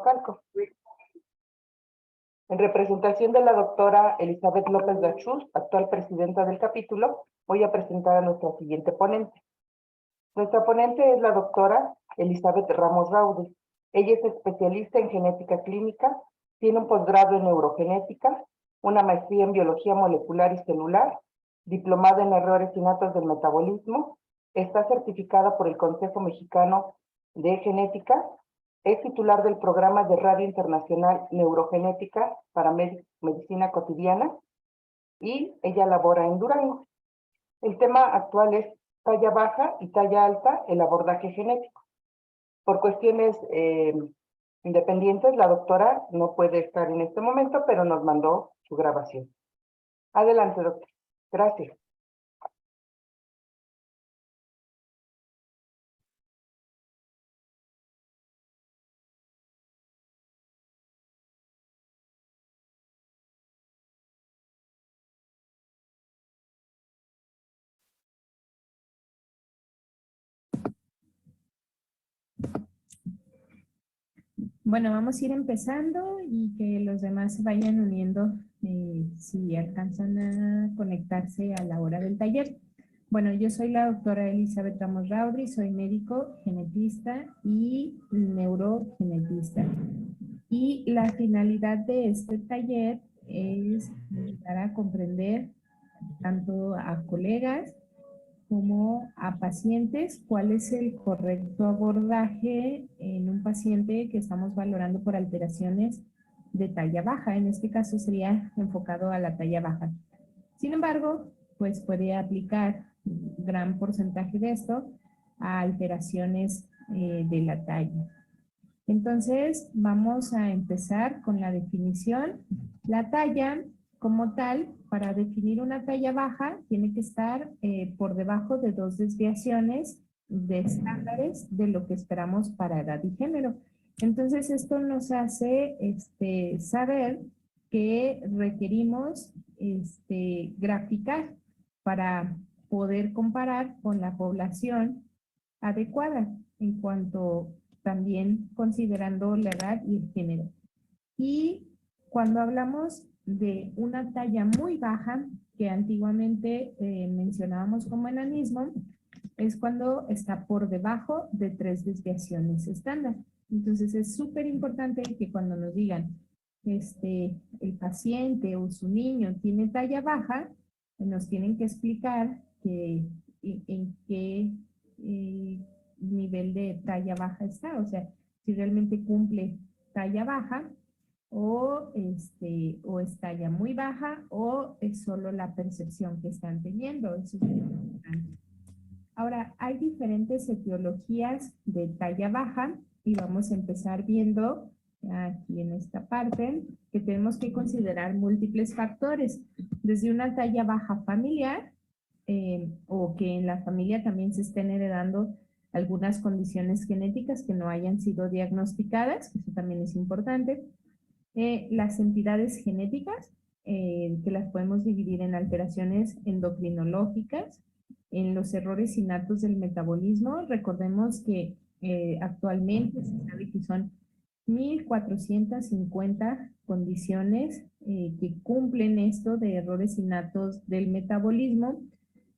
Coacalco. En representación de la doctora Elizabeth López Gachús, actual presidenta del capítulo, voy a presentar a nuestra siguiente ponente. Nuestra ponente es la doctora Elizabeth Ramos Raude. Ella es especialista en genética clínica, tiene un posgrado en neurogenética, una maestría en biología molecular y celular, diplomada en errores innatos del metabolismo, está certificada por el Consejo Mexicano de Genética, es titular del programa de Radio Internacional Neurogenética para Medicina Cotidiana y ella labora en Durango. El tema actual es talla baja y talla alta, el abordaje genético. Por cuestiones independientes, la doctora no puede estar en este momento, pero nos mandó su grabación. Adelante, doctor. Gracias. Bueno, vamos a ir empezando y que los demás se vayan uniendo si alcanzan a conectarse a la hora del taller. Bueno, yo soy la doctora Elizabeth Ramos Raude, soy médico, genetista y neurogenetista. Y la finalidad de este taller es ayudar a comprender tanto a colegas como a pacientes, cuál es el correcto abordaje en un paciente que estamos valorando por alteraciones de talla baja. En este caso sería enfocado a la talla baja. Sin embargo, pues puede aplicar gran porcentaje de esto a alteraciones de la talla. Entonces, vamos a empezar con la definición. La talla, como tal, para definir una talla baja, tiene que estar por debajo de 2 desviaciones de estándares de lo que esperamos para edad y género. Entonces, esto nos hace saber que requerimos graficar para poder comparar con la población adecuada en cuanto también considerando la edad y el género. Y cuando hablamos de una talla muy baja, que antiguamente mencionábamos como enanismo, es cuando está por debajo de 3 desviaciones estándar. Entonces es súper importante que cuando nos digan el paciente o su niño tiene talla baja, nos tienen que explicar en qué nivel de talla baja está, o sea, si realmente cumple talla baja o es talla muy baja o es solo la percepción que están teniendo. Eso es muy importante. Ahora, hay diferentes etiologías de talla baja y vamos a empezar viendo aquí en esta parte que tenemos que considerar múltiples factores, desde una talla baja familiar o que en la familia también se estén heredando algunas condiciones genéticas que no hayan sido diagnosticadas, eso también es importante. Las entidades genéticas, que las podemos dividir en alteraciones endocrinológicas, en los errores innatos del metabolismo. Recordemos que actualmente se sabe que son 1,450 condiciones que cumplen esto de errores innatos del metabolismo,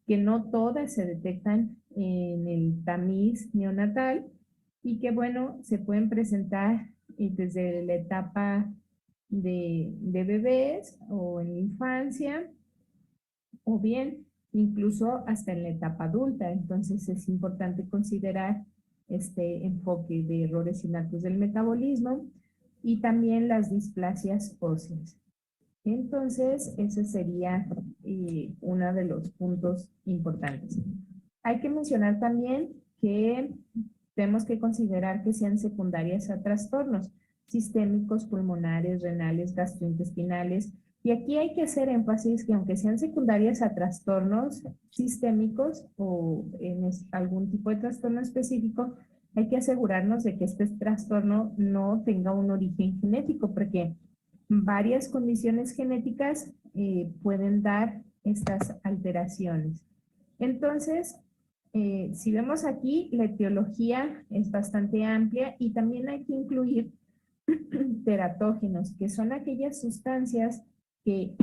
que no todas se detectan en el tamiz neonatal y que, bueno, se pueden presentar desde la etapa de bebés o en la infancia, o bien incluso hasta en la etapa adulta. Entonces es importante considerar este enfoque de errores innatos del metabolismo y también las displasias óseas. Entonces, ese sería uno de los puntos importantes. Hay que mencionar también que tenemos que considerar que sean secundarias a trastornos sistémicos, pulmonares, renales, gastrointestinales. Y aquí hay que hacer énfasis que aunque sean secundarias a trastornos sistémicos o en algún tipo de trastorno específico, hay que asegurarnos de que este trastorno no tenga un origen genético, porque varias condiciones genéticas pueden dar estas alteraciones. Entonces, si vemos aquí, la etiología es bastante amplia y también hay que incluir teratógenos, que son aquellas sustancias que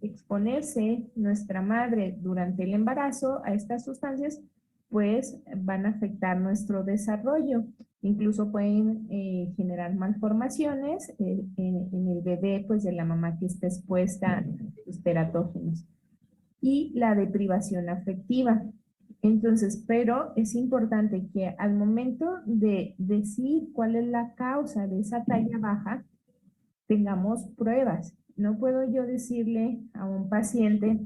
exponerse nuestra madre durante el embarazo a estas sustancias, pues van a afectar nuestro desarrollo. Incluso pueden generar malformaciones en el bebé, pues de la mamá que está expuesta a los teratógenos. Y la deprivación afectiva. Entonces, pero es importante que al momento de decir cuál es la causa de esa talla baja, tengamos pruebas. No puedo yo decirle a un paciente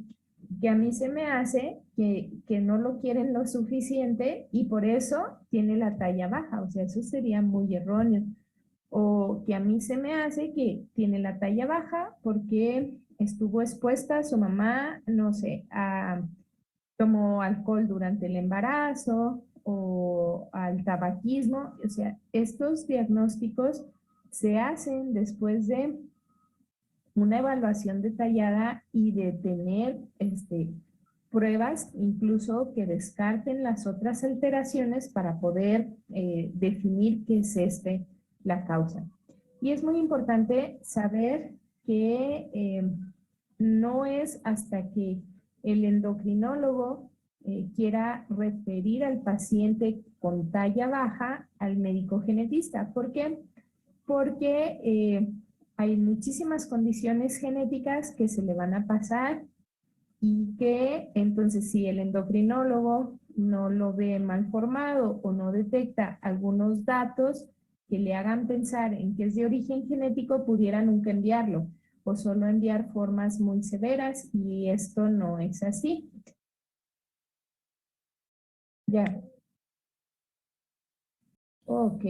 que a mí se me hace que no lo quieren lo suficiente y por eso tiene la talla baja. O sea, eso sería muy erróneo. O que a mí se me hace que tiene la talla baja porque estuvo expuesta a su mamá, no sé, tomó alcohol durante el embarazo o al tabaquismo. O sea, estos diagnósticos se hacen después de una evaluación detallada y de tener pruebas incluso que descarten las otras alteraciones para poder definir qué es la causa. Y es muy importante saber que no es hasta que el endocrinólogo quiera referir al paciente con talla baja al médico genetista. ¿Por qué? Porque hay muchísimas condiciones genéticas que se le van a pasar y que entonces si el endocrinólogo no lo ve mal formado o no detecta algunos datos que le hagan pensar en que es de origen genético, pudiera nunca enviarlo o solo enviar formas muy severas y esto no es así. Ya. Ok.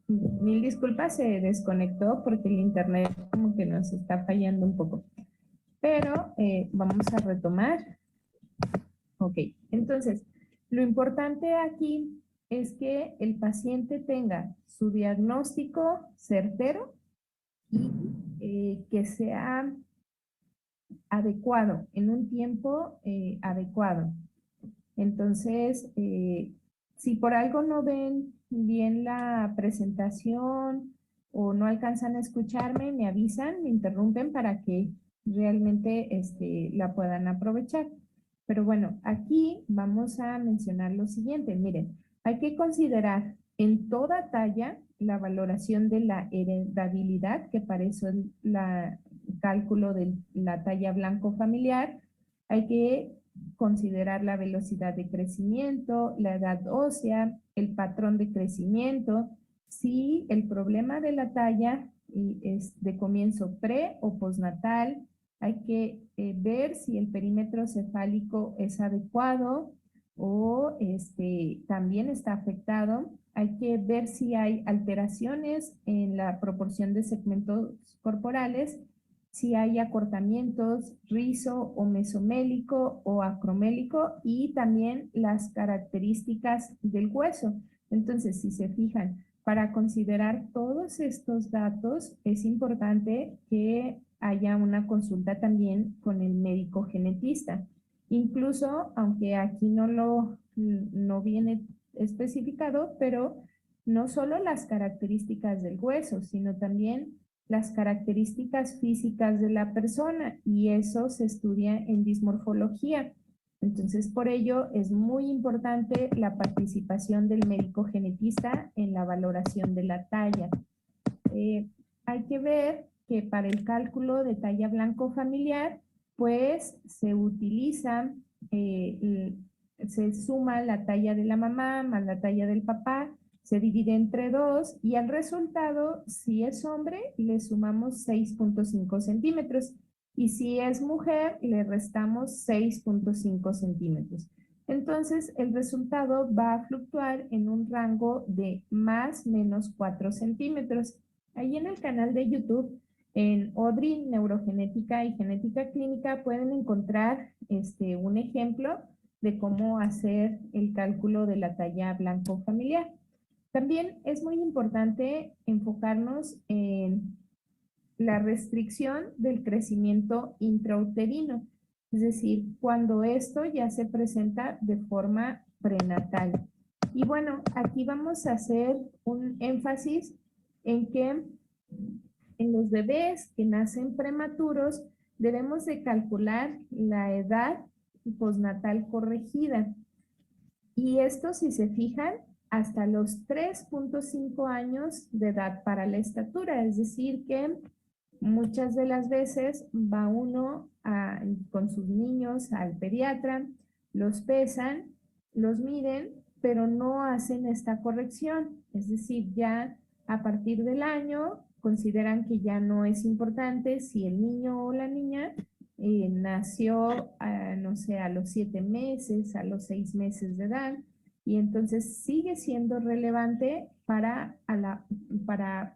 Mil disculpas, se desconectó porque el internet como que nos está fallando un poco. Pero vamos a retomar. Ok, entonces, lo importante aquí es que el paciente tenga su diagnóstico certero y que sea adecuado, en un tiempo adecuado. Entonces, si por algo no ven bien la presentación o no alcanzan a escucharme, me avisan, me interrumpen para que realmente la puedan aprovechar. Pero bueno, aquí vamos a mencionar lo siguiente. Miren, hay que considerar en toda talla la valoración de la heredabilidad, que para eso es el cálculo de la talla blanco familiar. Hay que considerar la velocidad de crecimiento, la edad ósea, el patrón de crecimiento, si el problema de la talla es de comienzo pre o postnatal, hay que ver si el perímetro cefálico es adecuado o también está afectado. Hay que ver si hay alteraciones en la proporción de segmentos corporales, si hay acortamientos, rizo o mesomélico o acromélico y también las características del hueso. Entonces, si se fijan, para considerar todos estos datos es importante que haya una consulta también con el médico genetista. Incluso, aunque aquí no viene especificado, pero no solo las características del hueso, sino también las características físicas de la persona y eso se estudia en dismorfología. Entonces, por ello es muy importante la participación del médico genetista en la valoración de la talla. Hay que ver que para el cálculo de talla blanco familiar, pues se utiliza, se suma la talla de la mamá más la talla del papá, se divide entre 2 y al resultado, si es hombre, le sumamos 6.5 centímetros y si es mujer, le restamos 6.5 centímetros. Entonces, el resultado va a fluctuar en un rango de más menos 4 centímetros. Ahí en el canal de YouTube, en ODRI, Neurogenética y Genética Clínica, pueden encontrar un ejemplo de cómo hacer el cálculo de la talla blanco familiar. También es muy importante enfocarnos en la restricción del crecimiento intrauterino, es decir, cuando esto ya se presenta de forma prenatal. Y bueno, aquí vamos a hacer un énfasis en que en los bebés que nacen prematuros, debemos de calcular la edad postnatal corregida. Y esto, si se fijan, hasta los 3.5 años de edad para la estatura, es decir que muchas de las veces va uno con sus niños al pediatra, los pesan, los miden, pero no hacen esta corrección. Es decir, ya a partir del año consideran que ya no es importante si el niño o la niña nació, no sé, a los 7 meses, a los 6 meses de edad, y entonces sigue siendo relevante para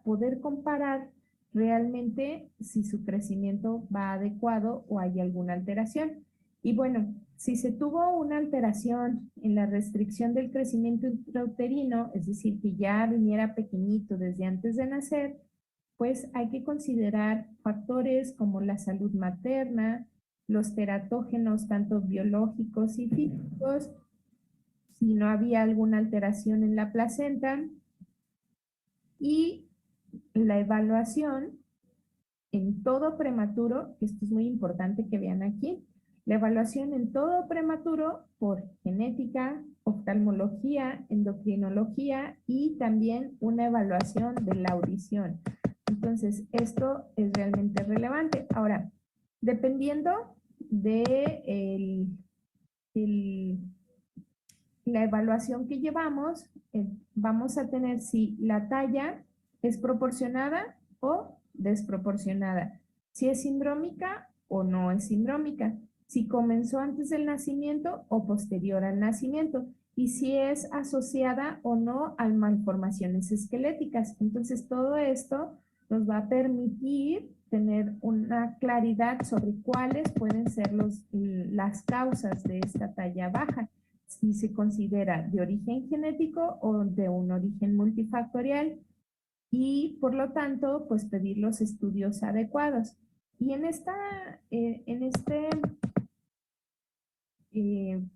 poder comparar realmente si su crecimiento va adecuado o hay alguna alteración. Y bueno, si se tuvo una alteración en la restricción del crecimiento intrauterino, es decir, que ya viniera pequeñito desde antes de nacer, pues hay que considerar factores como la salud materna, los teratógenos, tanto biológicos y físicos, si no había alguna alteración en la placenta, y la evaluación en todo prematuro, esto es muy importante que vean aquí, la evaluación en todo prematuro por genética, oftalmología, endocrinología y también una evaluación de la audición. Entonces, esto es realmente relevante. Ahora, dependiendo de la evaluación que llevamos, vamos a tener si la talla es proporcionada o desproporcionada, si es sindrómica o no es sindrómica, si comenzó antes del nacimiento o posterior al nacimiento, y si es asociada o no a malformaciones esqueléticas. Entonces, todo esto nos va a permitir tener una claridad sobre cuáles pueden ser las causas de esta talla baja, si se considera de origen genético o de un origen multifactorial, y por lo tanto, pues pedir los estudios adecuados. Y en este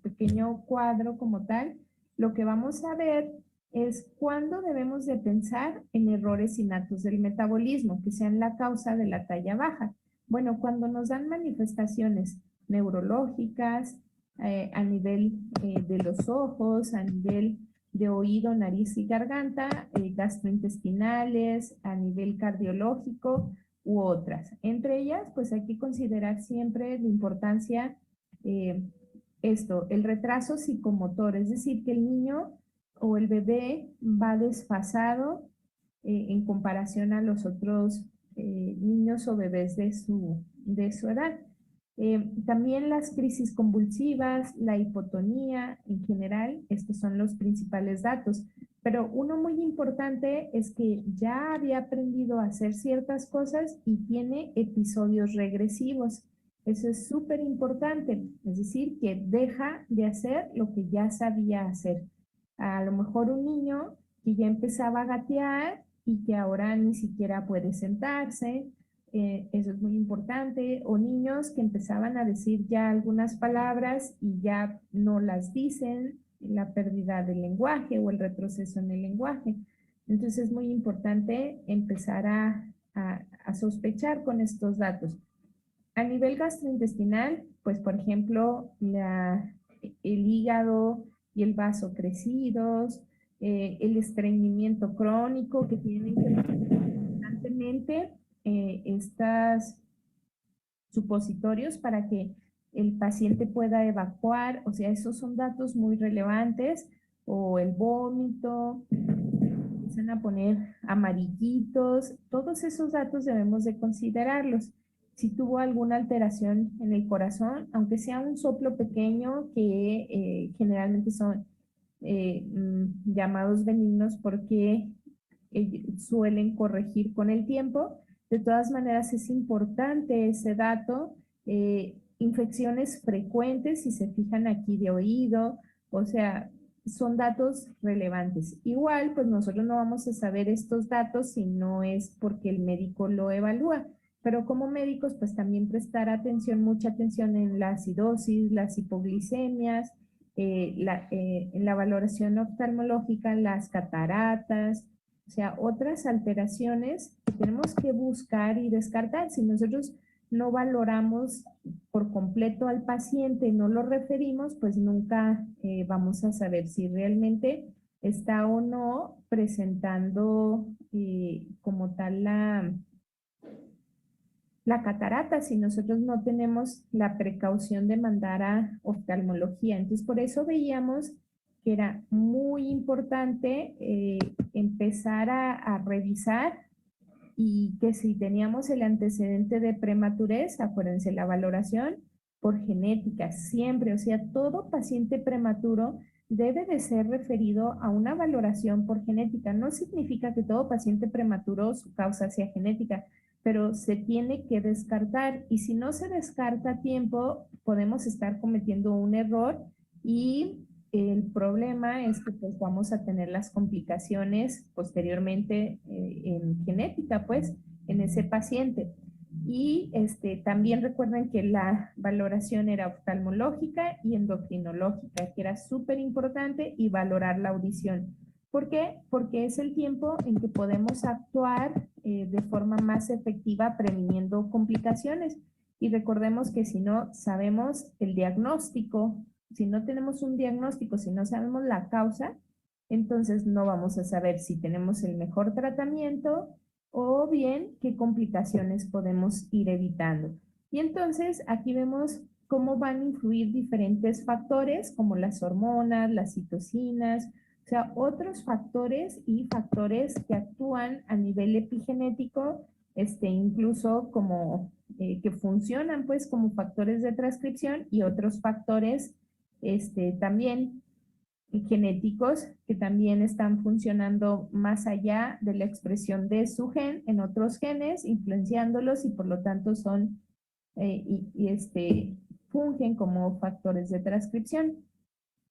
pequeño cuadro como tal, lo que vamos a ver es cuándo debemos de pensar en errores innatos del metabolismo, que sean la causa de la talla baja. Bueno, cuando nos dan manifestaciones neurológicas, a nivel de los ojos, a nivel de oído, nariz y garganta, gastrointestinales, a nivel cardiológico u otras. Entre ellas, pues hay que considerar siempre la importancia el retraso psicomotor, es decir, que el niño o el bebé va desfasado en comparación a los otros niños o bebés de su edad. También las crisis convulsivas, la hipotonía en general, estos son los principales datos. Pero uno muy importante es que ya había aprendido a hacer ciertas cosas y tiene episodios regresivos. Eso es súper importante, es decir, que deja de hacer lo que ya sabía hacer. A lo mejor un niño que ya empezaba a gatear y que ahora ni siquiera puede sentarse, eso es muy importante, o niños que empezaban a decir ya algunas palabras y ya no las dicen, la pérdida del lenguaje o el retroceso en el lenguaje. Entonces es muy importante empezar a sospechar con estos datos. A nivel gastrointestinal, pues por ejemplo, el hígado y el vaso crecidos, el estreñimiento crónico que tienen que constantemente estas supositorios para que el paciente pueda evacuar, o sea, esos son datos muy relevantes, o el vómito, empiezan a poner amarillitos, todos esos datos debemos de considerarlos. Si tuvo alguna alteración en el corazón, aunque sea un soplo pequeño, que generalmente son llamados benignos porque suelen corregir con el tiempo, de todas maneras es importante ese dato. Infecciones frecuentes, si se fijan aquí de oído, o sea, son datos relevantes. Igual, pues nosotros no vamos a saber estos datos si no es porque el médico lo evalúa, pero como médicos, pues también prestar atención, mucha atención en la acidosis, las hipoglicemias, en la valoración oftalmológica, las cataratas, o sea, otras alteraciones que tenemos que buscar y descartar. Si nosotros no valoramos por completo al paciente, no lo referimos, pues nunca vamos a saber si realmente está o no presentando como tal la catarata, si nosotros no tenemos la precaución de mandar a oftalmología. Entonces, por eso veíamos que era muy importante empezar a revisar y que si teníamos el antecedente de prematurez, acuérdense, la valoración por genética, siempre, o sea, todo paciente prematuro debe de ser referido a una valoración por genética. No significa que todo paciente prematuro su causa sea genética, pero se tiene que descartar y si no se descarta a tiempo, podemos estar cometiendo un error y el problema es que pues vamos a tener las complicaciones posteriormente en genética, pues, en ese paciente. Y también recuerden que la valoración era oftalmológica y endocrinológica, que era súper importante, y valorar la audición. ¿Por qué? Porque es el tiempo en que podemos actuar de forma más efectiva previniendo complicaciones. Y recordemos que si no sabemos el diagnóstico, si no tenemos un diagnóstico, si no sabemos la causa, entonces no vamos a saber si tenemos el mejor tratamiento o bien qué complicaciones podemos ir evitando. Y entonces aquí vemos cómo van a influir diferentes factores como las hormonas, las citocinas, o sea, otros factores y factores que actúan a nivel epigenético, incluso como que funcionan pues como factores de transcripción y otros factores también genéticos que también están funcionando más allá de la expresión de su gen en otros genes, influenciándolos y por lo tanto son fungen como factores de transcripción.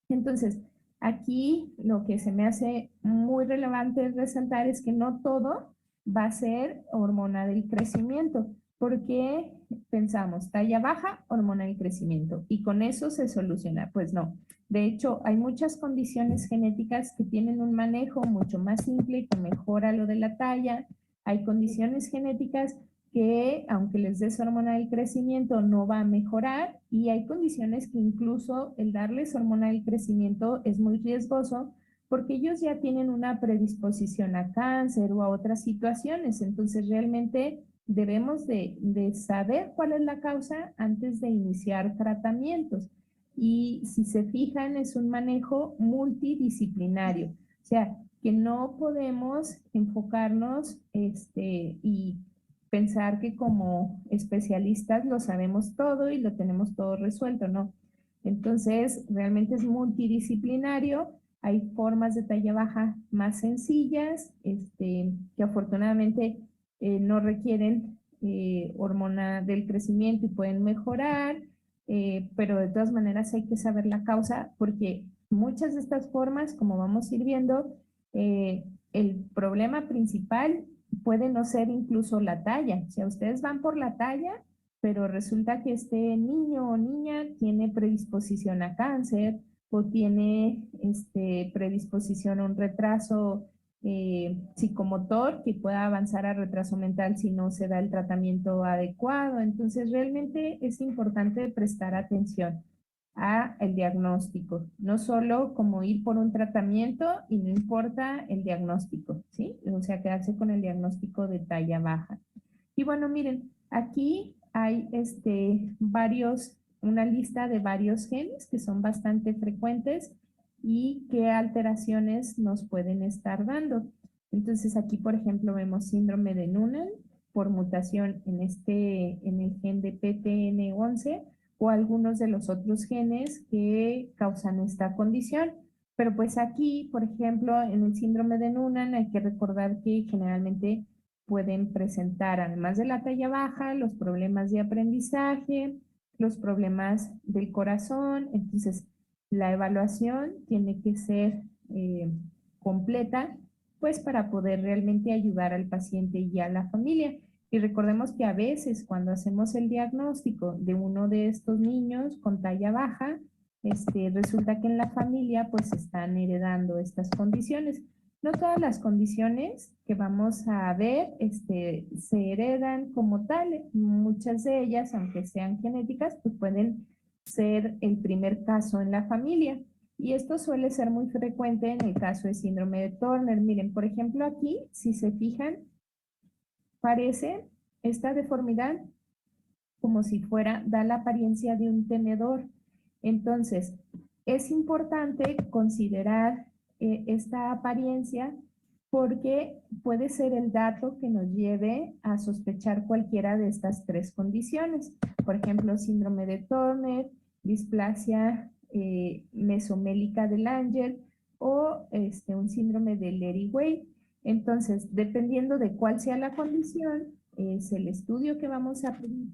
Entonces, aquí lo que se me hace muy relevante resaltar es que no todo va a ser hormona del crecimiento, porque pensamos talla baja, hormona del crecimiento, y con eso se soluciona. Pues no. De hecho, hay muchas condiciones genéticas que tienen un manejo mucho más simple que mejora lo de la talla. Hay condiciones genéticas que aunque les des hormona del crecimiento no va a mejorar y hay condiciones que incluso el darles hormona del crecimiento es muy riesgoso porque ellos ya tienen una predisposición a cáncer o a otras situaciones. Entonces realmente debemos de saber cuál es la causa antes de iniciar tratamientos. Y si se fijan, es un manejo multidisciplinario. O sea, que no podemos enfocarnos y pensar que como especialistas lo sabemos todo y lo tenemos todo resuelto, ¿no? Entonces, realmente es multidisciplinario. Hay formas de talla baja más sencillas, que afortunadamente no requieren hormona del crecimiento y pueden mejorar, pero de todas maneras hay que saber la causa porque muchas de estas formas, como vamos a ir viendo, el problema principal puede no ser incluso la talla. O sea, ustedes van por la talla, pero resulta que este niño o niña tiene predisposición a cáncer o tiene predisposición a un retraso psicomotor que pueda avanzar a retraso mental si no se da el tratamiento adecuado. Entonces, realmente es importante prestar atención a el diagnóstico, no solo como ir por un tratamiento y no importa el diagnóstico, ¿sí? O sea, quedarse con el diagnóstico de talla baja. Y bueno, miren, aquí hay una lista de varios genes que son bastante frecuentes y qué alteraciones nos pueden estar dando. Entonces aquí, por ejemplo, vemos síndrome de Noonan por mutación en el gen de PTN11 o algunos de los otros genes que causan esta condición. Pero pues aquí, por ejemplo, en el síndrome de Noonan hay que recordar que generalmente pueden presentar, además de la talla baja, los problemas de aprendizaje, los problemas del corazón. Entonces, la evaluación tiene que ser completa, pues para poder realmente ayudar al paciente y a la familia. Y recordemos que a veces cuando hacemos el diagnóstico de uno de estos niños con talla baja, resulta que en la familia pues están heredando estas condiciones. No todas las condiciones que vamos a ver se heredan como tal. Muchas de ellas, aunque sean genéticas, pues pueden ser el primer caso en la familia. Y esto suele ser muy frecuente en el caso de síndrome de Turner. Miren, por ejemplo, aquí, si se fijan, parece esta deformidad como si fuera, da la apariencia de un tenedor. Entonces, es importante considerar esta apariencia porque puede ser el dato que nos lleve a sospechar cualquiera de estas tres condiciones. Por ejemplo, síndrome de Turner, displasia mesomélica del Lange o un síndrome de Leri-Weight. Entonces, dependiendo de cuál sea la condición, es el estudio que vamos a pedir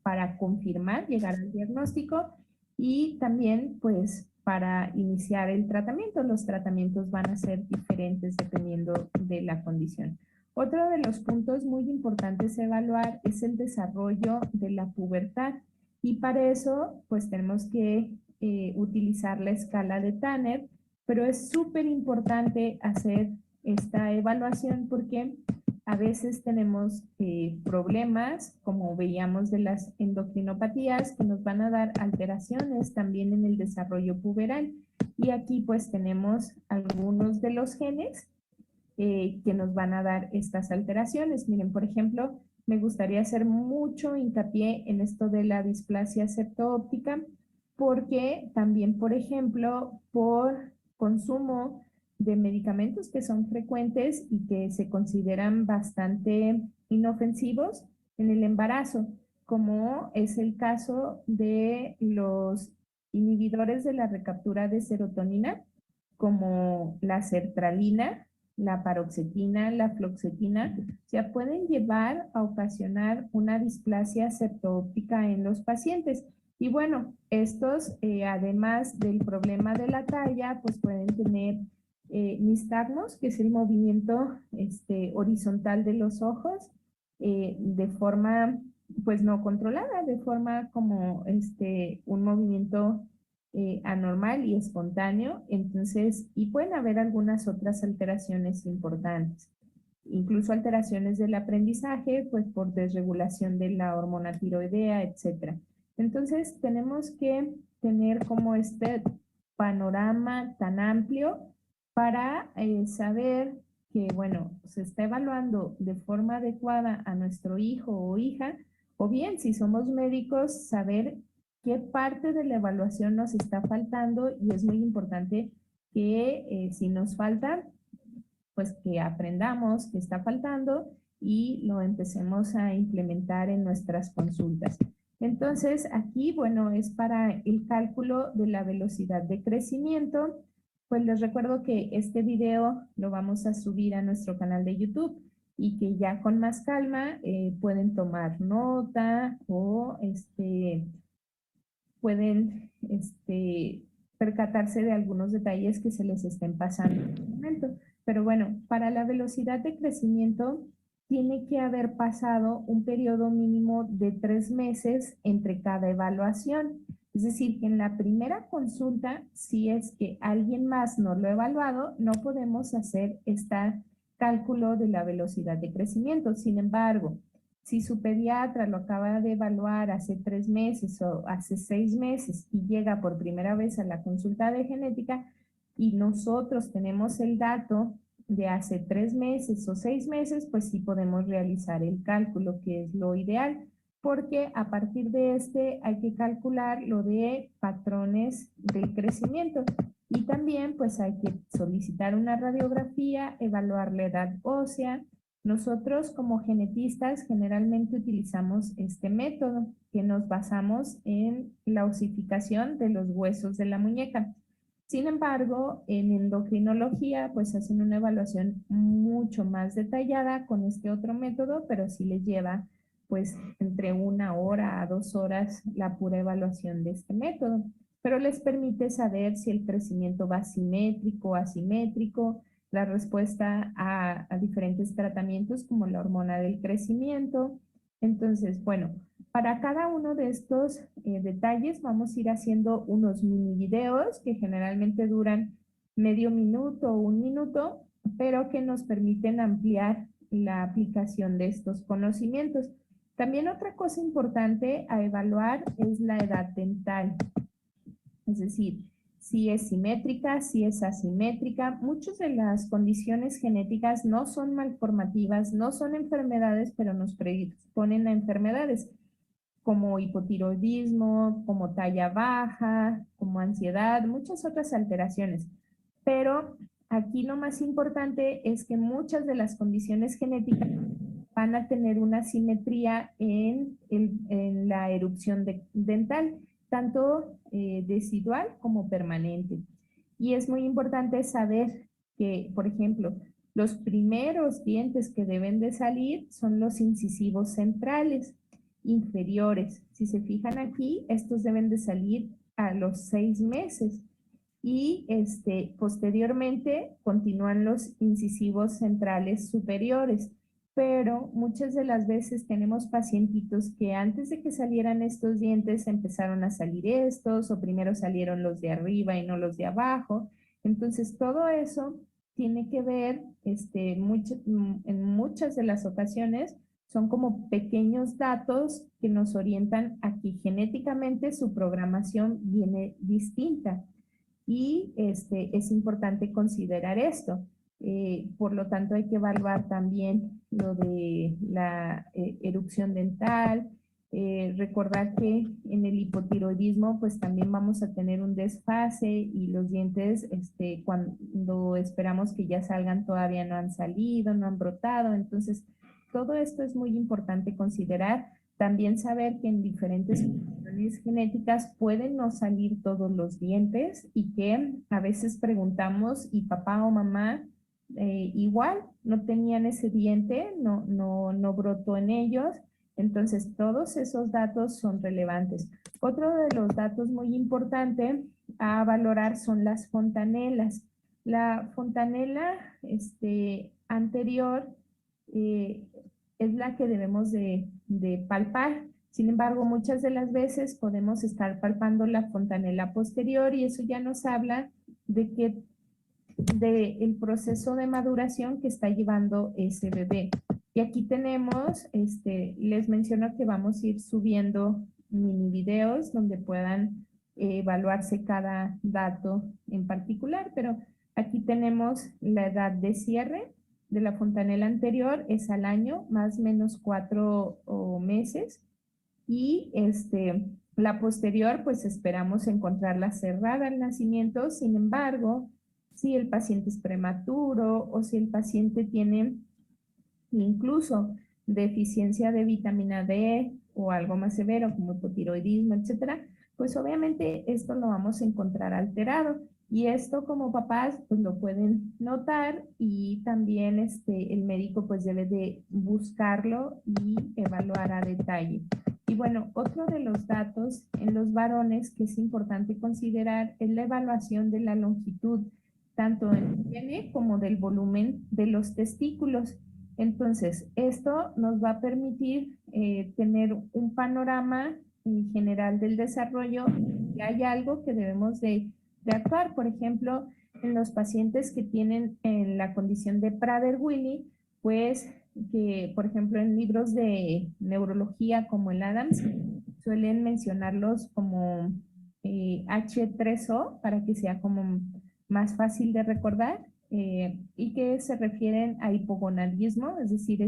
para confirmar, llegar al diagnóstico y también pues para iniciar el tratamiento. Los tratamientos van a ser diferentes dependiendo de la condición. Otro de los puntos muy importantes a evaluar es el desarrollo de la pubertad y para eso pues tenemos que utilizar la escala de Tanner, pero es súper importante hacer esta evaluación porque a veces tenemos problemas, como veíamos de las endocrinopatías, que nos van a dar alteraciones también en el desarrollo puberal. Y aquí pues tenemos algunos de los genes que nos van a dar estas alteraciones. Miren, por ejemplo, me gustaría hacer mucho hincapié en esto de la displasia septo-óptica, porque también, por ejemplo, por consumo de medicamentos que son frecuentes y que se consideran bastante inofensivos en el embarazo, como es el caso de los inhibidores de la recaptura de serotonina, como la sertralina, la paroxetina, la fluoxetina, ya pueden llevar a ocasionar una displasia septo-óptica en los pacientes. Y bueno, estos, además del problema de la talla, pues pueden tener nistagmos, que es el movimiento horizontal de los ojos, de forma pues no controlada, de forma como un movimiento anormal y espontáneo, entonces, y pueden haber algunas otras alteraciones importantes, incluso alteraciones del aprendizaje, pues por desregulación de la hormona tiroidea, etcétera. Entonces, tenemos que tener como este panorama tan amplio para saber que, bueno, se está evaluando de forma adecuada a nuestro hijo o hija, o bien, si somos médicos, saber qué parte de la evaluación nos está faltando y es muy importante que si nos falta, pues que aprendamos qué está faltando y lo empecemos a implementar en nuestras consultas. Entonces, aquí, bueno, es para el cálculo de la velocidad de crecimiento. Pues les recuerdo que este video lo vamos a subir a nuestro canal de YouTube y que ya con más calma pueden tomar nota o pueden percatarse de algunos detalles que se les estén pasando en este momento. Pero bueno, para la velocidad de crecimiento tiene que haber pasado un periodo mínimo de 3 meses entre cada evaluación. Es decir, que en la primera consulta, si es que alguien más no lo ha evaluado, no podemos hacer este cálculo de la velocidad de crecimiento. Sin embargo, si su pediatra lo acaba de evaluar hace 3 meses o hace 6 meses y llega por primera vez a la consulta de genética y nosotros tenemos el dato de hace 3 meses o 6 meses, pues sí podemos realizar el cálculo, que es lo ideal, porque a partir de hay que calcular lo de patrones del crecimiento. Y también pues hay que solicitar una radiografía, evaluar la edad ósea. Nosotros como genetistas generalmente utilizamos este método que nos basamos en la osificación de los huesos de la muñeca. Sin embargo, en endocrinología pues hacen una evaluación mucho más detallada con este otro método, pero sí les lleva pues entre 1 hora a 2 horas la pura evaluación de este método, pero les permite saber si el crecimiento va simétrico, asimétrico, la respuesta a diferentes tratamientos como la hormona del crecimiento. Entonces, bueno, para cada uno de estos detalles vamos a ir haciendo unos mini videos que generalmente duran medio minuto o un minuto, pero que nos permiten ampliar la aplicación de estos conocimientos. También otra cosa importante a evaluar es la edad dental, es decir, si es simétrica, si es asimétrica. Muchas de las condiciones genéticas no son malformativas, no son enfermedades, pero nos predisponen a enfermedades como hipotiroidismo, como talla baja, como ansiedad, muchas otras alteraciones. Pero aquí lo más importante es que muchas de las condiciones genéticas van a tener una simetría en la erupción dental, tanto residual como permanente. Y es muy importante saber que, por ejemplo, los primeros dientes que deben de salir son los incisivos centrales inferiores. Si se fijan aquí, estos deben de salir a los 6 meses y posteriormente continúan los incisivos centrales superiores. Pero muchas de las veces tenemos pacientitos que antes de que salieran estos dientes empezaron a salir estos, o primero salieron los de arriba y no los de abajo. Entonces todo eso tiene que ver, en muchas de las ocasiones son como pequeños datos que nos orientan a que genéticamente su programación viene distinta. Y es importante considerar esto. Por lo tanto, hay que evaluar también lo de la erupción dental. Recordar que en el hipotiroidismo, pues también vamos a tener un desfase y los dientes, cuando esperamos que ya salgan, todavía no han salido, no han brotado. Entonces, todo esto es muy importante considerar. También saber que en diferentes condiciones genéticas pueden no salir todos los dientes y que a veces preguntamos y papá o mamá igual no tenían ese diente, no brotó en ellos. Entonces, todos esos datos son relevantes. Otro de los datos muy importante a valorar son las fontanelas. La fontanela anterior es la que debemos de palpar. Sin embargo, muchas de las veces podemos estar palpando la fontanela posterior y eso ya nos habla de que del proceso de maduración que está llevando ese bebé. Y aquí tenemos, les menciono que vamos a ir subiendo mini videos donde puedan evaluarse cada dato en particular, pero aquí tenemos la edad de cierre de la fontanela anterior, es al año, más o menos 4 meses, y la posterior, pues esperamos encontrarla cerrada al nacimiento. Sin embargo, si el paciente es prematuro o si el paciente tiene incluso deficiencia de vitamina D o algo más severo como hipotiroidismo, etcétera, pues obviamente esto lo vamos a encontrar alterado. Y esto como papás pues lo pueden notar y también el médico pues debe de buscarlo y evaluar a detalle. Y bueno, otro de los datos en los varones que es importante considerar es la evaluación de la longitud, tanto del pene como del volumen de los testículos. Entonces, esto nos va a permitir tener un panorama en general del desarrollo y hay algo que debemos de actuar. Por ejemplo, en los pacientes que tienen la condición de Prader-Willi, pues que, por ejemplo, en libros de neurología como el Adams, suelen mencionarlos como H3O para que sea como más fácil de recordar y que se refieren a hipogonadismo, es decir,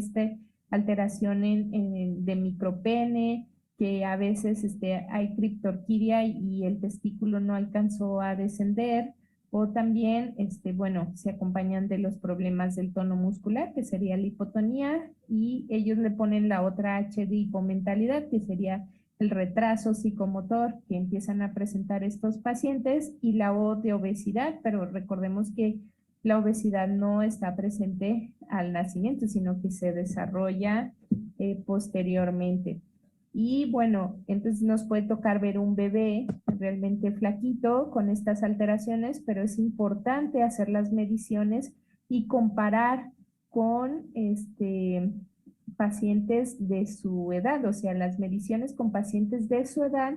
alteración de micropene, que a veces hay criptorquidia y el testículo no alcanzó a descender, o también, bueno, se acompañan de los problemas del tono muscular, que sería la hipotonía, y ellos le ponen la otra H de hipomentalidad, que sería el retraso psicomotor que empiezan a presentar estos pacientes, y la O de obesidad, pero recordemos que la obesidad no está presente al nacimiento, sino que se desarrolla posteriormente. Y bueno, entonces nos puede tocar ver un bebé realmente flaquito con estas alteraciones, pero es importante hacer las mediciones y comparar con pacientes de su edad, o sea, las mediciones con pacientes de su edad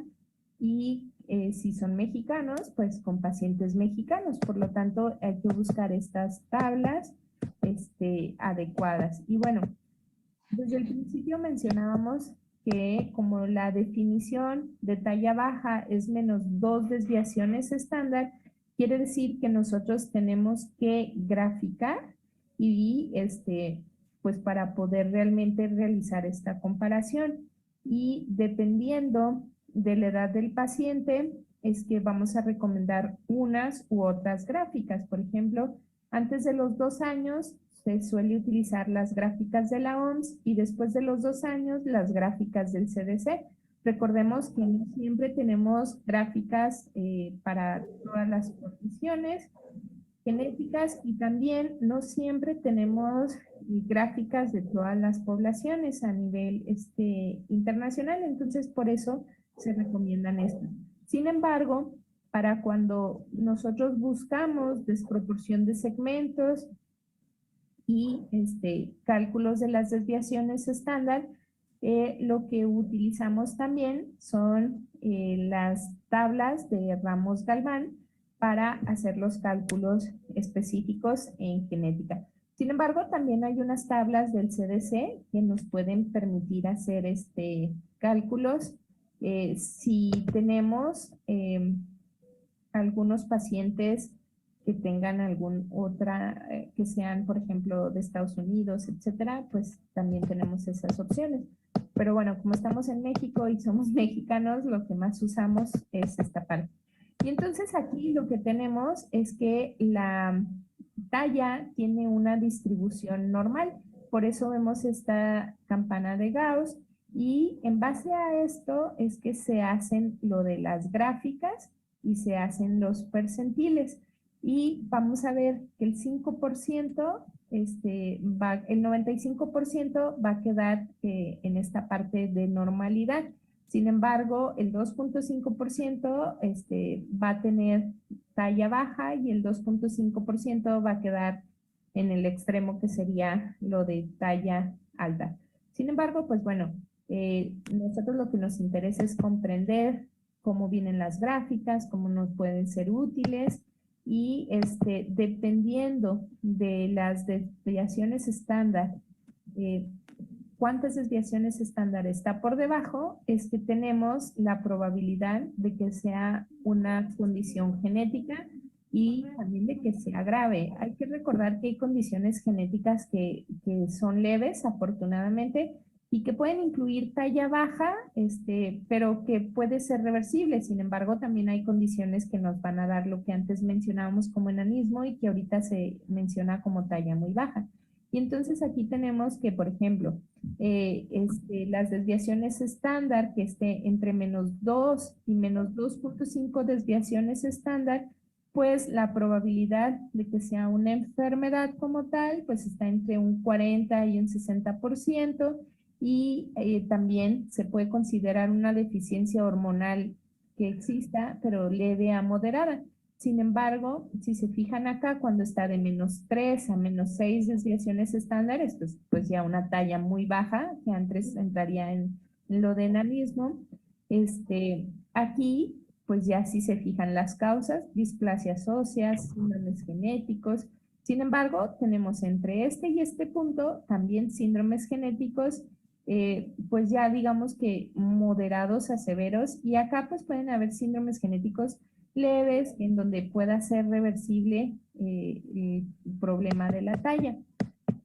y si son mexicanos, pues con pacientes mexicanos. Por lo tanto, hay que buscar estas tablas adecuadas. Y bueno, desde el principio mencionábamos que como la definición de talla baja es menos 2 desviaciones estándar, quiere decir que nosotros tenemos que graficar y pues para poder realmente realizar esta comparación. Y dependiendo de la edad del paciente, es que vamos a recomendar unas u otras gráficas. Por ejemplo, antes de los 2 años se suele utilizar las gráficas de la OMS y después de los 2 años las gráficas del CDC. Recordemos que no siempre tenemos gráficas para todas las condiciones genéticas y también no siempre tenemos gráficas de todas las poblaciones a nivel internacional, entonces por eso se recomiendan esto. Sin embargo, para cuando nosotros buscamos desproporción de segmentos y cálculos de las desviaciones estándar, lo que utilizamos también son las tablas de Ramos-Galván para hacer los cálculos específicos en genética. Sin embargo, también hay unas tablas del CDC que nos pueden permitir hacer cálculos si tenemos algunos pacientes que tengan algún otra, que sean, por ejemplo, de Estados Unidos, etcétera, pues también tenemos esas opciones. Pero bueno, como estamos en México y somos mexicanos, lo que más usamos es esta parte. Y entonces aquí lo que tenemos es que la talla tiene una distribución normal. Por eso vemos esta campana de Gauss y en base a esto es que se hacen lo de las gráficas y se hacen los percentiles. Y vamos a ver que el 5%, el 95% va a quedar en esta parte de normalidad. Sin embargo, el 2.5% va a tener talla baja y el 2.5% va a quedar en el extremo que sería lo de talla alta. Sin embargo, pues bueno, nosotros lo que nos interesa es comprender cómo vienen las gráficas, cómo nos pueden ser útiles y dependiendo de las desviaciones estándar, cuántas desviaciones estándar está por debajo, es que tenemos la probabilidad de que sea una condición genética y también de que sea grave. Hay que recordar que hay condiciones genéticas que son leves, afortunadamente, y que pueden incluir talla baja, pero que puede ser reversible. Sin embargo, también hay condiciones que nos van a dar lo que antes mencionábamos como enanismo y que ahorita se menciona como talla muy baja. Y entonces aquí tenemos que, por ejemplo, las desviaciones estándar, que esté entre menos 2 y menos 2.5 desviaciones estándar, pues la probabilidad de que sea una enfermedad como tal, pues está entre un 40 y un 60%, y también se puede considerar una deficiencia hormonal que exista, pero leve a moderada. Sin embargo, si se fijan acá, cuando está de menos 3 a menos 6 desviaciones estándares, pues ya una talla muy baja, que antes entraría en lo de enanismo. Aquí, pues ya si se fijan las causas, displasias óseas, síndromes genéticos. Sin embargo, tenemos entre este y este punto también síndromes genéticos, pues ya digamos que moderados a severos, y acá pues pueden haber síndromes genéticos leves en donde pueda ser reversible el problema de la talla,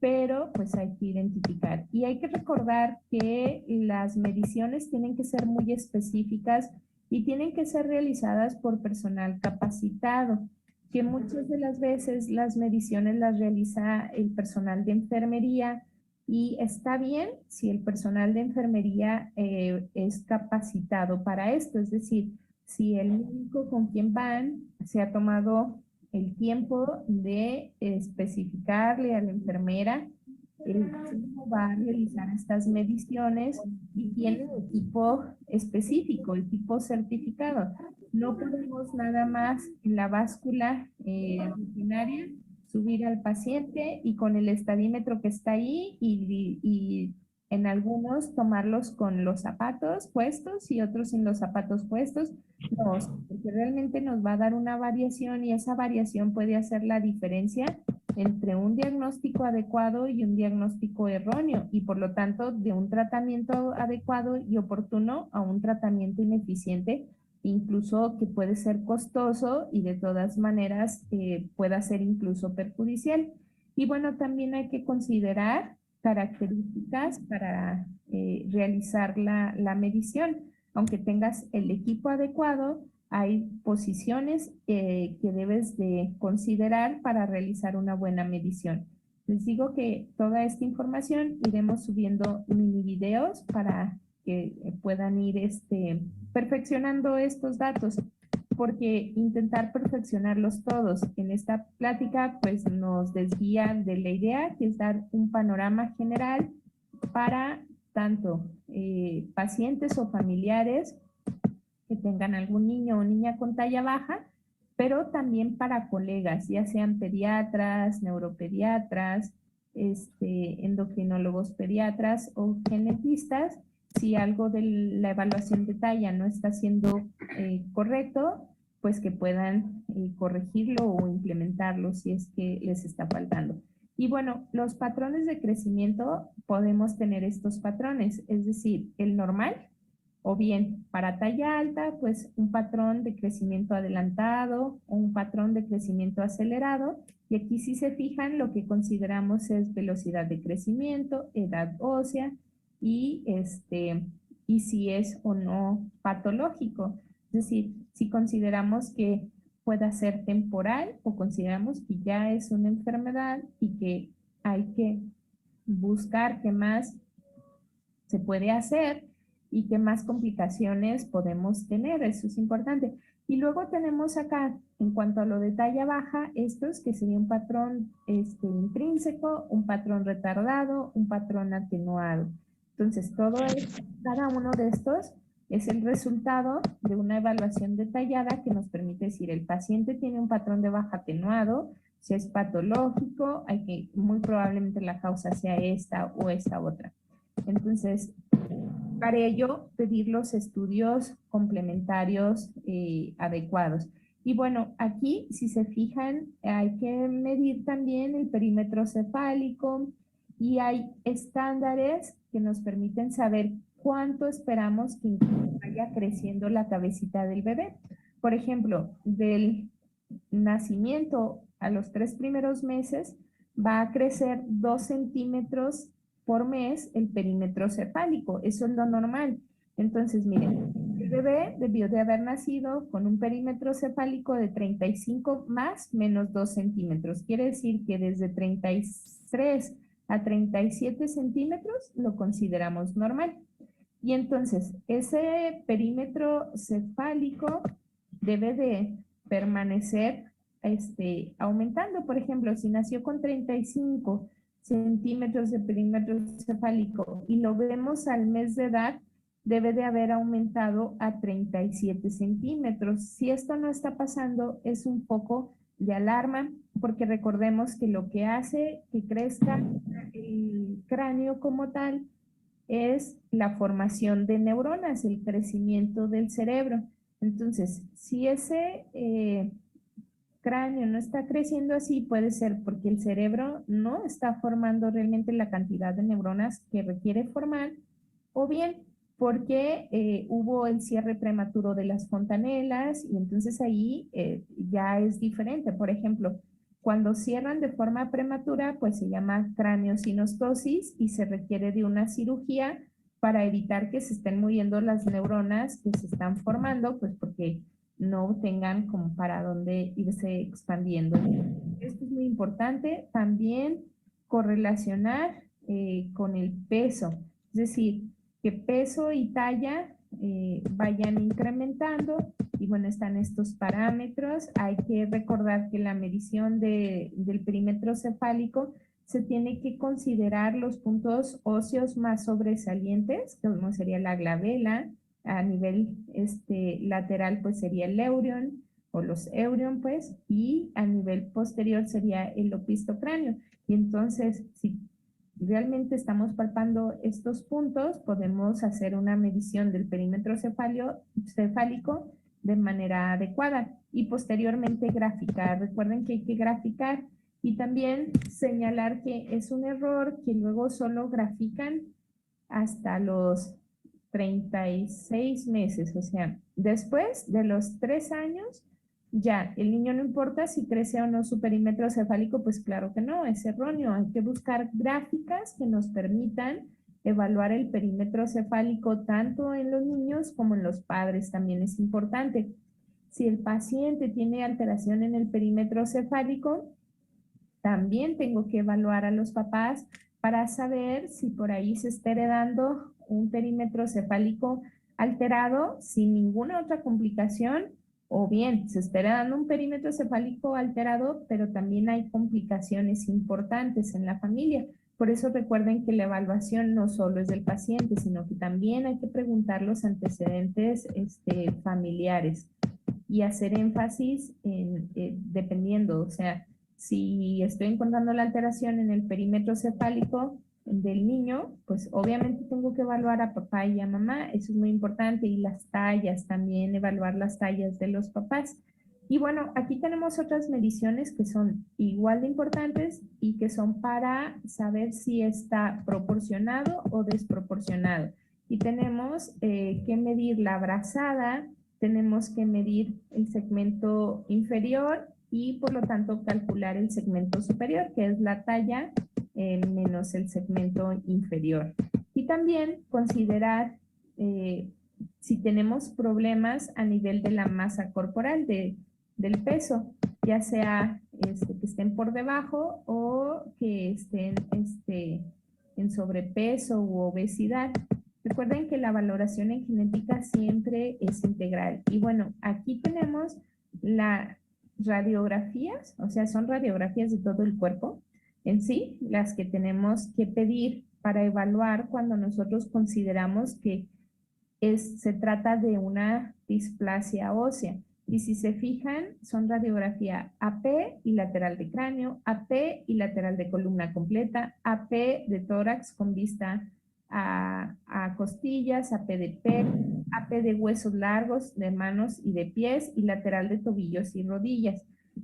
pero pues hay que identificar y hay que recordar que las mediciones tienen que ser muy específicas y tienen que ser realizadas por personal capacitado, que muchas de las veces las mediciones las realiza el personal de enfermería. Y está bien si el personal de enfermería es capacitado para esto, es decir, si el médico con quien van se ha tomado el tiempo de especificarle a la enfermera cómo va a realizar estas mediciones y tiene un equipo específico, equipo certificado. No podemos nada más en la báscula rutinaria subir al paciente y con el estadímetro que está ahí y en algunos tomarlos con los zapatos puestos y otros sin los zapatos puestos. No, porque realmente nos va a dar una variación y esa variación puede hacer la diferencia entre un diagnóstico adecuado y un diagnóstico erróneo y por lo tanto de un tratamiento adecuado y oportuno a un tratamiento ineficiente, incluso que puede ser costoso y de todas maneras pueda ser incluso perjudicial. Y bueno, también hay que considerar características para realizar la medición. Aunque tengas el equipo adecuado, hay posiciones que debes de considerar para realizar una buena medición. Les digo que toda esta información iremos subiendo mini videos para que puedan ir perfeccionando estos datos, porque intentar perfeccionarlos todos en esta plática pues nos desvía de la idea que es dar un panorama general para tanto pacientes o familiares que tengan algún niño o niña con talla baja, pero también para colegas, ya sean pediatras, neuropediatras, endocrinólogos pediatras o genetistas, si algo de la evaluación de talla no está siendo correcto, pues que puedan corregirlo o implementarlo si es que les está faltando. Y bueno, los patrones de crecimiento, podemos tener estos patrones, es decir, el normal, o bien para talla alta, pues un patrón de crecimiento adelantado o un patrón de crecimiento acelerado. Y aquí si se fijan, lo que consideramos es velocidad de crecimiento, edad ósea y, y si es o no patológico. Es decir, si consideramos que pueda ser temporal o consideramos que ya es una enfermedad y que hay que buscar qué más se puede hacer y qué más complicaciones podemos tener. Eso es importante. Y luego tenemos acá, en cuanto a lo de talla baja, estos que sería un patrón intrínseco, un patrón retardado, un patrón atenuado. Entonces, cada uno de estos es el resultado de una evaluación detallada que nos permite decir, el paciente tiene un patrón de baja atenuado, si es patológico, muy probablemente la causa sea esta o esta otra. Entonces, para ello, pedir los estudios complementarios adecuados. Y bueno, aquí, si se fijan, hay que medir también el perímetro cefálico y hay estándares que nos permiten saber cuánto esperamos que vaya creciendo la cabecita del bebé. Por ejemplo, del nacimiento a los 3 primeros meses va a crecer 2 centímetros por mes el perímetro cefálico. Eso es lo normal. Entonces, miren, el bebé debió de haber nacido con un perímetro cefálico de 35 más menos 2 centímetros. Quiere decir que desde 33 a 37 centímetros lo consideramos normal. Y entonces, ese perímetro cefálico debe de permanecer aumentando. Por ejemplo, si nació con 35 centímetros de perímetro cefálico y lo vemos al mes de edad, debe de haber aumentado a 37 centímetros. Si esto no está pasando, es un poco de alarma, porque recordemos que lo que hace que crezca el cráneo como tal es la formación de neuronas, el crecimiento del cerebro. Entonces, si ese cráneo no está creciendo así, puede ser porque el cerebro no está formando realmente la cantidad de neuronas que requiere formar, o bien porque hubo el cierre prematuro de las fontanelas y entonces ahí ya es diferente. Por ejemplo, cuando cierran de forma prematura, pues se llama craneosinostosis y se requiere de una cirugía para evitar que se estén muriendo las neuronas que se están formando, pues porque no tengan como para dónde irse expandiendo. Esto es muy importante. También correlacionar con el peso, es decir, que peso y talla vayan incrementando. Y bueno, están estos parámetros. Hay que recordar que la medición del perímetro cefálico se tiene que considerar los puntos óseos más sobresalientes, como sería la glabela. A nivel lateral pues sería el eurion o los eurion pues, y a nivel posterior sería el opistocráneo. Y entonces si realmente estamos palpando estos puntos, podemos hacer una medición del perímetro cefálico de manera adecuada y posteriormente graficar. Recuerden que hay que graficar y también señalar que es un error que luego solo grafican hasta los 36 meses, o sea, después de los 3 años, ya, el niño no importa si crece o no su perímetro cefálico, pues claro que no, es erróneo. Hay que buscar gráficas que nos permitan evaluar el perímetro cefálico tanto en los niños como en los padres, también es importante. Si el paciente tiene alteración en el perímetro cefálico, también tengo que evaluar a los papás para saber si por ahí se está heredando un perímetro cefálico alterado sin ninguna otra complicación, o bien se está heredando un perímetro cefálico alterado, pero también hay complicaciones importantes en la familia. Por eso recuerden que la evaluación no solo es del paciente, sino que también hay que preguntar los antecedentes familiares y hacer énfasis en, dependiendo, o sea, si estoy encontrando la alteración en el perímetro cefálico del niño, pues obviamente tengo que evaluar a papá y a mamá, eso es muy importante, y las tallas también, evaluar las tallas de los papás. Y bueno, aquí tenemos otras mediciones que son igual de importantes y que son para saber si está proporcionado o desproporcionado. Y tenemos que medir la brazada, tenemos que medir el segmento inferior y por lo tanto calcular el segmento superior, que es la talla menos el segmento inferior. Y también considerar si tenemos problemas a nivel de la masa corporal, del peso, ya sea que estén por debajo o que estén en sobrepeso u obesidad. Recuerden que la valoración en genética siempre es integral. Y bueno, aquí tenemos las radiografías, o sea, son radiografías de todo el cuerpo en sí, las que tenemos que pedir para evaluar cuando nosotros consideramos que se trata de una displasia ósea. Y si se fijan, son radiografía AP y lateral de cráneo, AP y lateral de columna completa, AP de tórax con vista a costillas, AP de pecho, AP de huesos largos de manos y de pies y lateral de tobillos y rodillas.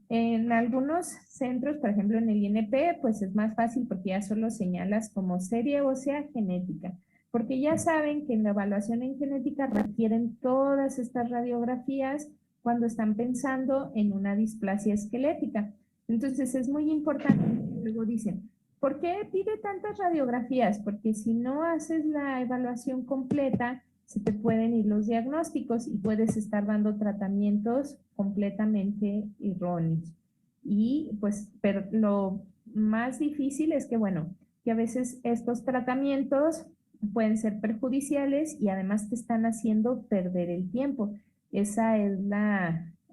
En algunos centros, por ejemplo en el INP, pues es más fácil porque ya solo señalas como serie ósea genética, porque ya saben que en la evaluación en genética requieren todas estas radiografías cuando están pensando en una displasia esquelética. Entonces es muy importante, luego dicen, ¿por qué pide tantas radiografías? Porque si no haces la evaluación completa, se te pueden ir los diagnósticos y puedes estar dando tratamientos completamente erróneos. Y pues, pero lo más difícil es que, bueno, que a veces estos tratamientos pueden ser perjudiciales y además te están haciendo perder el tiempo. Esa es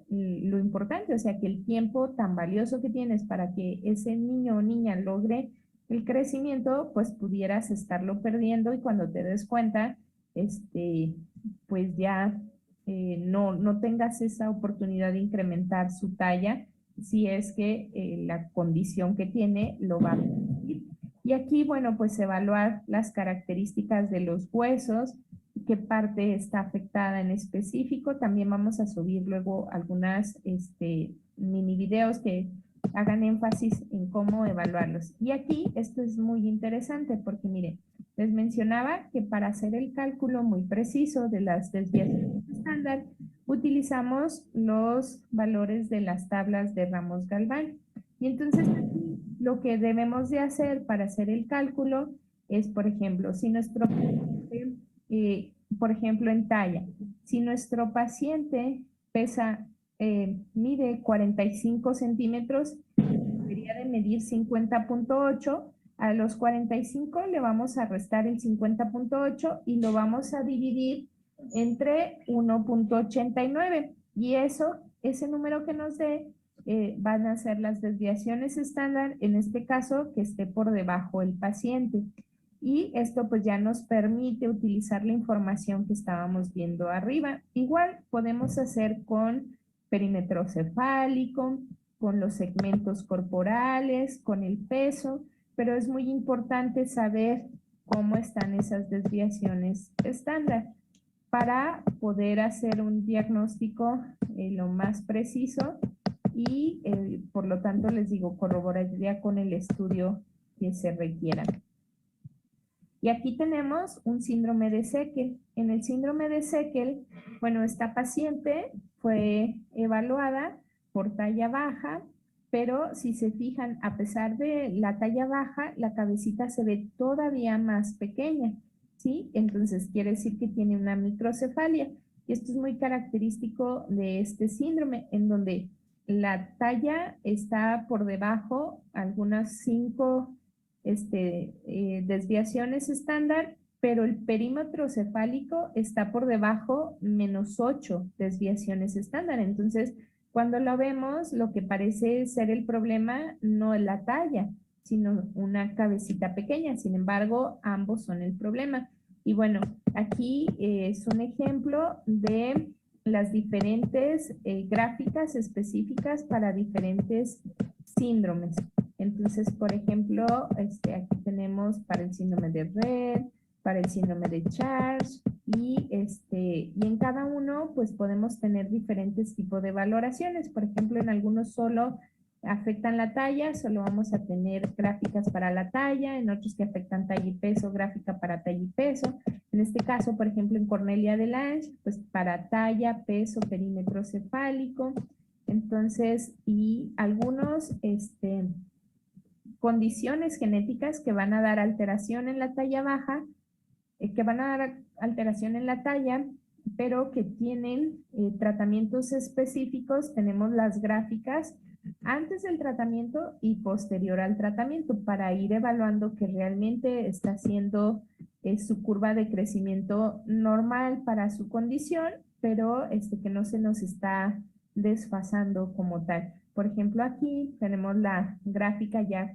lo importante, o sea, que el tiempo tan valioso que tienes para que ese niño o niña logre el crecimiento, pues pudieras estarlo perdiendo y cuando te des cuenta, pues ya no tengas esa oportunidad de incrementar su talla si es que la condición que tiene lo va a permitir. Y aquí, bueno, pues evaluar las características de los huesos, qué parte está afectada en específico. También vamos a subir luego algunas mini videos que hagan énfasis en cómo evaluarlos. Y aquí esto es muy interesante porque miren, les mencionaba que para hacer el cálculo muy preciso de las desviaciones estándar, utilizamos los valores de las tablas de Ramos-Galván. Y entonces aquí lo que debemos de hacer para hacer el cálculo es, por ejemplo, si nuestro paciente, por ejemplo, en talla, si nuestro paciente pesa, mide 45 centímetros, debería de medir 50.8, a los 45 le vamos a restar el 50.8 y lo vamos a dividir entre 1.89 y eso, ese número que nos dé, van a ser las desviaciones estándar, en este caso que esté por debajo el paciente. Y esto pues ya nos permite utilizar la información que estábamos viendo arriba. Igual podemos hacer con perímetro cefálico, con los segmentos corporales, con el peso, pero es muy importante saber cómo están esas desviaciones estándar para poder hacer un diagnóstico lo más preciso y por lo tanto les digo, corroboraría con el estudio que se requiera. Y aquí tenemos un síndrome de Seckel. En el síndrome de Seckel, bueno, esta paciente fue evaluada por talla baja, pero si se fijan, a pesar de la talla baja, la cabecita se ve todavía más pequeña, ¿sí? Entonces quiere decir que tiene una microcefalia. Y esto es muy característico de este síndrome, en donde la talla está por debajo, algunas 5 desviaciones estándar, pero el perímetro cefálico está por debajo -8 desviaciones estándar. Entonces, cuando lo vemos, lo que parece ser el problema no es la talla, sino una cabecita pequeña. Sin embargo, ambos son el problema. Y bueno, aquí es un ejemplo de las diferentes gráficas específicas para diferentes síndromes. Entonces, por ejemplo, aquí tenemos para el síndrome de Rett, para el síndrome de Charles y en cada uno pues podemos tener diferentes tipos de valoraciones. Por ejemplo, en algunos solo afectan la talla, solo vamos a tener gráficas para la talla, en otros que afectan talla y peso, gráfica para talla y peso. En este caso, por ejemplo, en Cornelia de Lange, pues para talla, peso, perímetro cefálico. Entonces, y algunos, condiciones genéticas que van a dar alteración en la talla baja, que van a dar alteración en la talla, pero que tienen tratamientos específicos. Tenemos las gráficas antes del tratamiento y posterior al tratamiento para ir evaluando que realmente está haciendo su curva de crecimiento normal para su condición, pero que no se nos está desfasando como tal. Por ejemplo, aquí tenemos la gráfica ya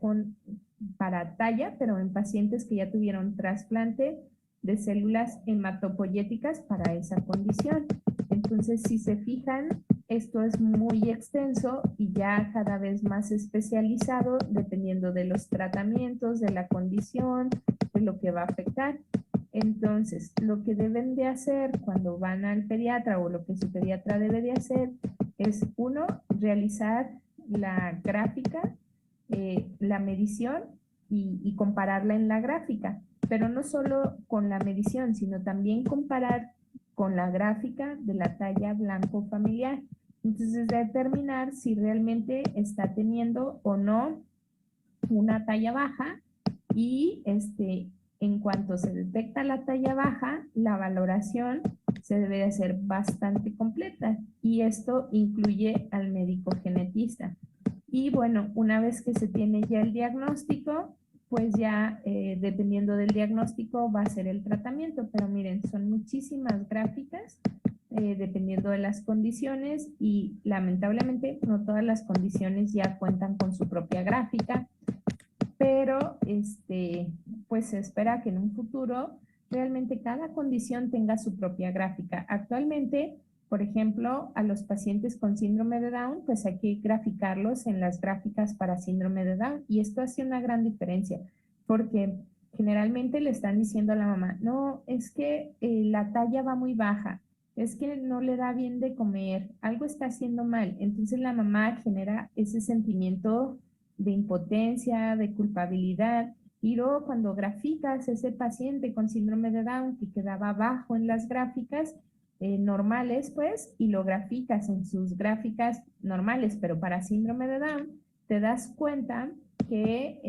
para talla, pero en pacientes que ya tuvieron trasplante de células hematopoyéticas para esa condición. Entonces, si se fijan, esto es muy extenso y ya cada vez más especializado dependiendo de los tratamientos, de la condición, de lo que va a afectar. Entonces, lo que deben de hacer cuando van al pediatra o lo que su pediatra debe de hacer es, uno, realizar la gráfica, la medición y compararla en la gráfica, pero no solo con la medición, sino también comparar con la gráfica de la talla blanco familiar. Entonces, determinar si realmente está teniendo o no una talla baja y en cuanto se detecta la talla baja, la valoración se debe de hacer bastante completa y esto incluye al médico genetista. Y bueno, una vez que se tiene ya el diagnóstico, pues ya dependiendo del diagnóstico va a ser el tratamiento, pero miren, son muchísimas gráficas dependiendo de las condiciones y lamentablemente no todas las condiciones ya cuentan con su propia gráfica, pero pues se espera que en un futuro realmente cada condición tenga su propia gráfica. Actualmente, por ejemplo, a los pacientes con síndrome de Down, pues hay que graficarlos en las gráficas para síndrome de Down y esto hace una gran diferencia porque generalmente le están diciendo a la mamá, no, es que la talla va muy baja, es que no le da bien de comer, algo está haciendo mal. Entonces la mamá genera ese sentimiento de impotencia, de culpabilidad, y luego cuando graficas ese paciente con síndrome de Down que quedaba bajo en las gráficas normales, pues, y lo graficas en sus gráficas normales, pero para síndrome de Down, te das cuenta que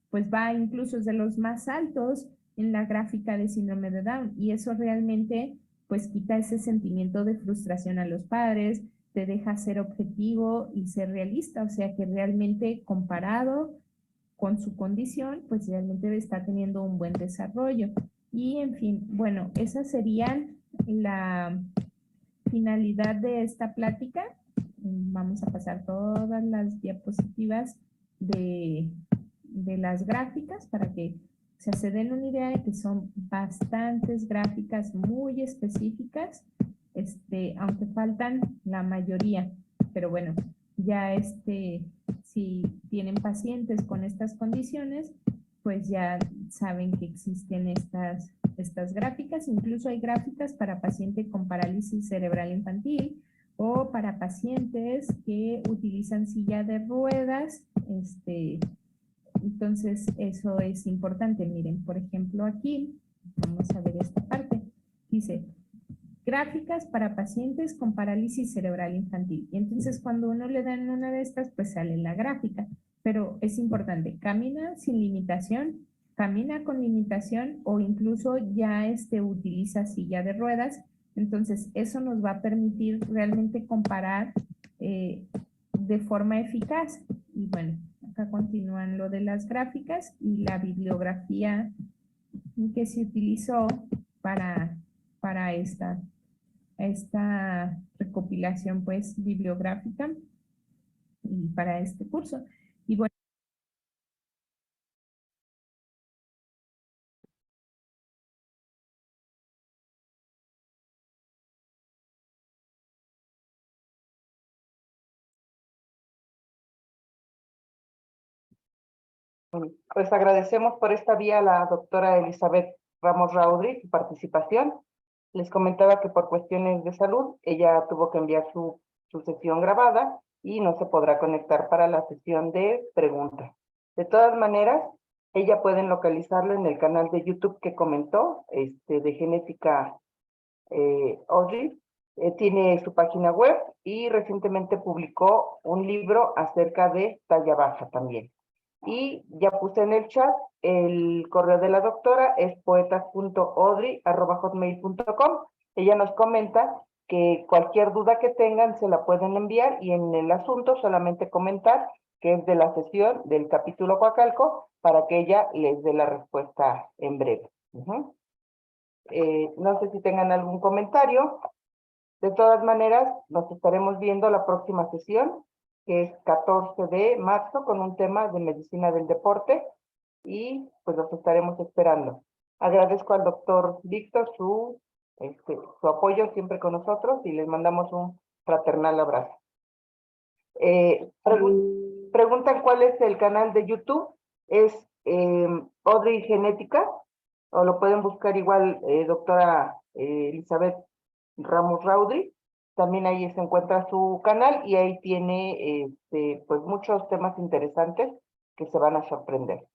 pues va incluso de los más altos en la gráfica de síndrome de Down, y eso realmente pues quita ese sentimiento de frustración a los padres, te deja ser objetivo y ser realista, o sea que realmente comparado con su condición, pues realmente está teniendo un buen desarrollo. Y en fin, bueno, esa sería la finalidad de esta plática. Vamos a pasar todas las diapositivas de las gráficas para que se den una idea de que son bastantes gráficas muy específicas, aunque faltan la mayoría, pero bueno, ya si tienen pacientes con estas condiciones, pues ya saben que existen estas gráficas. Incluso hay gráficas para pacientes con parálisis cerebral infantil o para pacientes que utilizan silla de ruedas. Entonces, eso es importante. Miren, por ejemplo, aquí, vamos a ver esta parte. Dice, gráficas para pacientes con parálisis cerebral infantil. Y entonces, cuando uno le dan una de estas, pues sale la gráfica. Pero es importante, camina sin limitación, camina con limitación o incluso ya utiliza silla de ruedas. Entonces, eso nos va a permitir realmente comparar de forma eficaz. Y bueno, acá continúan lo de las gráficas y la bibliografía que se utilizó para esta recopilación pues bibliográfica y para este curso. Y bueno, pues agradecemos por esta vía a la doctora Elizabeth Ramos Raudry su participación. Les comentaba que por cuestiones de salud, ella tuvo que enviar su sesión grabada y no se podrá conectar para la sesión de preguntas. De todas maneras, ella pueden localizarlo en el canal de YouTube que comentó, de Genética Audrey. Tiene su página web y recientemente publicó un libro acerca de talla baja también. Y ya puse en el chat el correo de la doctora, es poetas.audrey@hotmail.com. Ella nos comenta que cualquier duda que tengan se la pueden enviar y en el asunto solamente comentar que es de la sesión del capítulo Coacalco para que ella les dé la respuesta en breve. No sé si tengan algún comentario. De todas maneras, nos estaremos viendo la próxima sesión, que es 14 de marzo, con un tema de medicina del deporte, y pues los estaremos esperando. Agradezco al doctor Víctor su apoyo siempre con nosotros y les mandamos un fraternal abrazo. Preguntan cuál es el canal de YouTube. Es Audrey Genética, o lo pueden buscar igual, doctora Elizabeth Ramos Raudry. También ahí se encuentra su canal y ahí tiene pues muchos temas interesantes que se van a sorprender.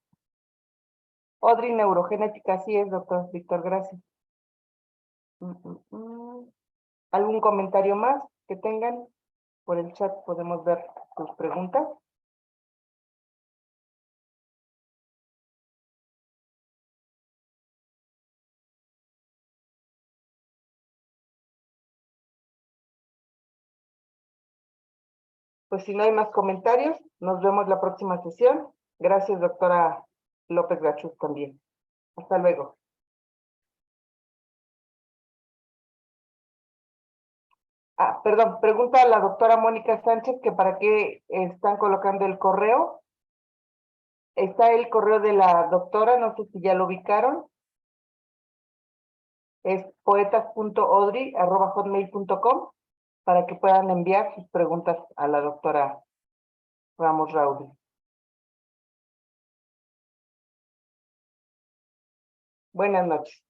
Audrey Neurogenética, así es, doctor Víctor, gracias. ¿Algún comentario más que tengan? Por el chat podemos ver sus preguntas. Pues si no hay más comentarios, nos vemos la próxima sesión. Gracias, doctora López Gachuz, también. Hasta luego. Perdón, pregunta a la doctora Mónica Sánchez que para qué están colocando el correo. Está el correo de la doctora, no sé si ya lo ubicaron. Es poetas.audrey@hotmail.com para que puedan enviar sus preguntas a la doctora Ramos Raudry. Buenas noches.